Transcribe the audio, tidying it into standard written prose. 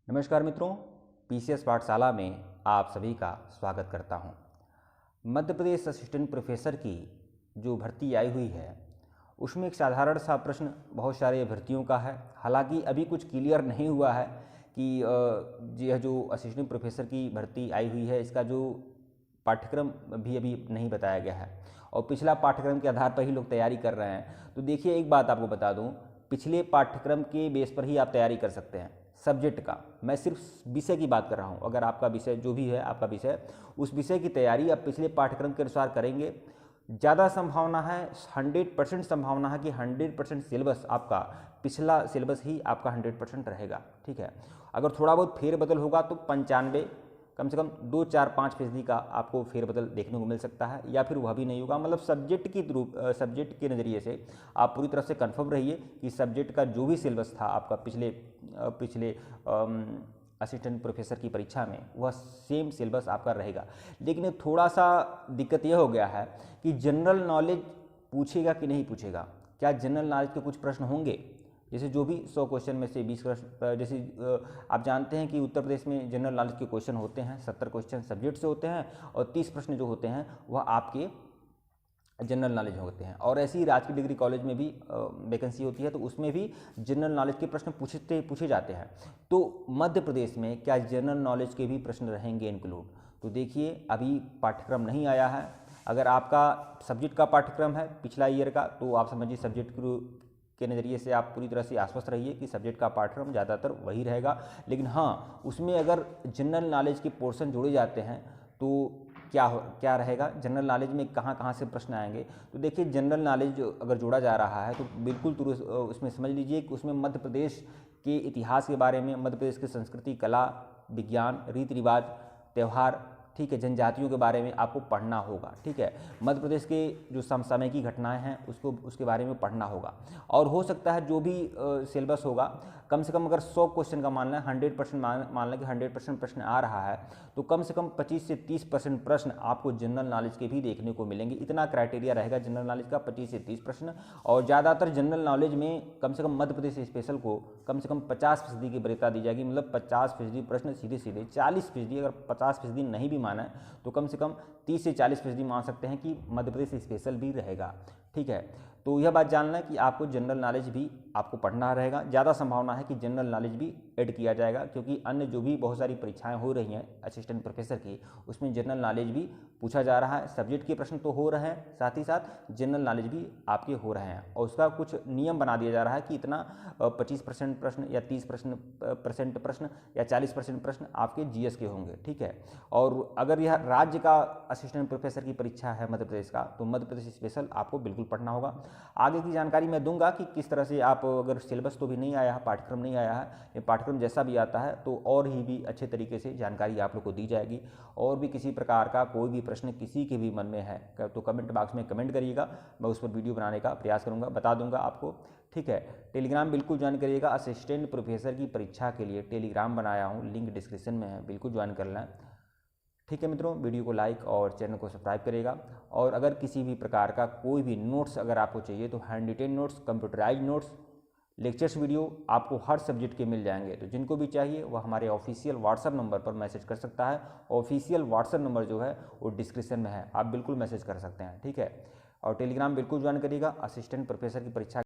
नमस्कार मित्रों, पीसीएस पाठशाला में आप सभी का स्वागत करता हूं। मध्य प्रदेश असिस्टेंट प्रोफेसर की जो भर्ती आई हुई है उसमें एक साधारण सा प्रश्न बहुत सारे अभ्यर्थियों का है। हालांकि अभी कुछ क्लियर नहीं हुआ है कि यह जो असिस्टेंट प्रोफेसर की भर्ती आई हुई है इसका जो पाठ्यक्रम भी अभी नहीं बताया गया है और पिछला पाठ्यक्रम के आधार पर ही लोग तैयारी कर रहे हैं। तो देखिए, एक बात आपको बता दूं, पिछले पाठ्यक्रम के बेस पर ही आप तैयारी कर सकते हैं। सब्जेक्ट का मैं सिर्फ विषय की बात कर रहा हूँ। अगर आपका विषय जो भी है, आपका विषय, उस विषय की तैयारी आप पिछले पाठ्यक्रम के अनुसार करेंगे, ज़्यादा संभावना है, 100% संभावना है कि 100% सिलेबस आपका पिछला सिलेबस ही आपका 100% रहेगा। ठीक है, अगर थोड़ा बहुत फेरबदल होगा तो 95, कम से कम 2-4-5% का आपको फेरबदल देखने को मिल सकता है, या फिर वह भी नहीं होगा। मतलब सब्जेक्ट के नज़रिए से आप पूरी तरह से कन्फर्म रहिए कि सब्जेक्ट का जो भी सिलेबस था आपका पिछले असिस्टेंट प्रोफेसर की परीक्षा में, वह सेम सिलेबस आपका रहेगा। लेकिन थोड़ा सा दिक्कत यह हो गया है कि जनरल नॉलेज पूछेगा कि नहीं पूछेगा। क्या जनरल नॉलेज के कुछ प्रश्न होंगे? जैसे जो भी 100 क्वेश्चन में से 20 प्रश्न, जैसे आप जानते हैं कि उत्तर प्रदेश में जनरल नॉलेज के क्वेश्चन होते हैं, 70 क्वेश्चन सब्जेक्ट से होते हैं और 30 प्रश्न जो होते हैं वह आपके जनरल नॉलेज होते हैं। और ऐसी ही राजकीय डिग्री कॉलेज में भी वैकेंसी होती है, तो उसमें भी जनरल नॉलेज के प्रश्न पूछे जाते हैं। तो मध्य प्रदेश में क्या जनरल नॉलेज के भी प्रश्न रहेंगे इंक्लूड? तो देखिए, अभी पाठ्यक्रम नहीं आया है। अगर आपका सब्जेक्ट का पाठ्यक्रम है पिछला ईयर का, तो आप समझिए सब्जेक्ट के नज़रिए से आप पूरी तरह से आश्वस्त रहिए कि सब्जेक्ट का पाठ्यक्रम ज़्यादातर वही रहेगा। लेकिन हाँ, उसमें अगर जनरल नॉलेज के पोर्शन जोड़े जाते हैं तो क्या रहेगा, जनरल नॉलेज में कहाँ कहाँ से प्रश्न आएंगे। तो देखिए, जनरल नॉलेज अगर जोड़ा जा रहा है तो बिल्कुल उसमें समझ लीजिए कि उसमें मध्य प्रदेश के इतिहास के बारे में, मध्य प्रदेश की संस्कृति, कला, विज्ञान, रीति रिवाज, त्यौहार, ठीक है, जनजातियों के बारे में आपको पढ़ना होगा। ठीक है, मध्य प्रदेश के जो समसामयिक घटनाएं हैं उसके बारे में पढ़ना होगा। और हो सकता है जो भी सिलेबस होगा, कम से कम अगर 100 क्वेश्चन का मान लें, 100% मान लें कि 100% प्रश्न आ रहा है, तो कम से कम 25 से 30% प्रश्न आपको जनरल नॉलेज के भी देखने को मिलेंगे। इतना क्राइटेरिया रहेगा जनरल नॉलेज का, 25 से 30 प्रश्न। और ज़्यादातर जनरल नॉलेज में कम से कम मध्य प्रदेश स्पेशल को कम से कम 50% की वरीयता दी जाएगी। मतलब 50% प्रश्न सीधे 40%, अगर 50% नहीं भी माना है तो कम से कम 30 से 40% मान सकते हैं कि मध्य प्रदेश स्पेशल भी रहेगा। ठीक है, तो यह बात जानना है कि आपको जनरल नॉलेज भी आपको पढ़ना रहेगा। ज़्यादा संभावना है कि जनरल नॉलेज भी ऐड किया जाएगा, क्योंकि अन्य जो भी बहुत सारी परीक्षाएं हो रही हैं असिस्टेंट प्रोफेसर की, उसमें जनरल नॉलेज भी पूछा जा रहा है। सब्जेक्ट के प्रश्न तो हो रहे हैं, साथ ही साथ जनरल नॉलेज भी आपके हो रहे हैं। और उसका कुछ नियम बना दिया जा रहा है कि इतना 25% प्रश्न या 30% प्रश्न या 40% प्रश्न आपके जीएस के होंगे। ठीक है, और अगर यह राज्य का असिस्टेंट प्रोफेसर की परीक्षा है मध्य प्रदेश का, तो मध्य प्रदेश स्पेशल आपको बिल्कुल पढ़ना होगा। आगे की जानकारी मैं दूंगा कि किस तरह से आप, अगर सिलेबस तो भी नहीं आया है, पाठ्यक्रम नहीं आया है, ये पाठ्यक्रम जैसा भी आता है तो और ही भी अच्छे तरीके से जानकारी आप लोग को दी जाएगी। और भी किसी प्रकार का कोई भी प्रश्न किसी के भी मन में है तो कमेंट बॉक्स में कमेंट करिएगा, मैं उस पर वीडियो बनाने का प्रयास करूँगा, बता दूंगा आपको। ठीक है, टेलीग्राम बिल्कुल ज्वाइन करिएगा। असिस्टेंट प्रोफेसर की परीक्षा के लिए टेलीग्राम बनाया हूँ, लिंक डिस्क्रिप्शन में है, बिल्कुल ज्वाइन कर लें। ठीक है मित्रों, वीडियो को लाइक और चैनल को सब्सक्राइब करिएगा। और अगर किसी भी प्रकार का कोई भी नोट्स अगर आपको चाहिए तो hand written notes, computerise notes, lectures video आपको हर सब्जेक्ट के मिल जाएंगे। तो जिनको भी चाहिए वह हमारे ऑफिशियल व्हाट्सएप नंबर पर मैसेज कर सकता है। ऑफिशियल व्हाट्सएप नंबर जो है वो डिस्क्रिप्शन में है, आप बिल्कुल मैसेज कर सकते हैं। ठीक है, और टेलीग्राम बिल्कुल ज्वाइन करिएगा। असिस्टेंट प्रोफेसर की परीक्षा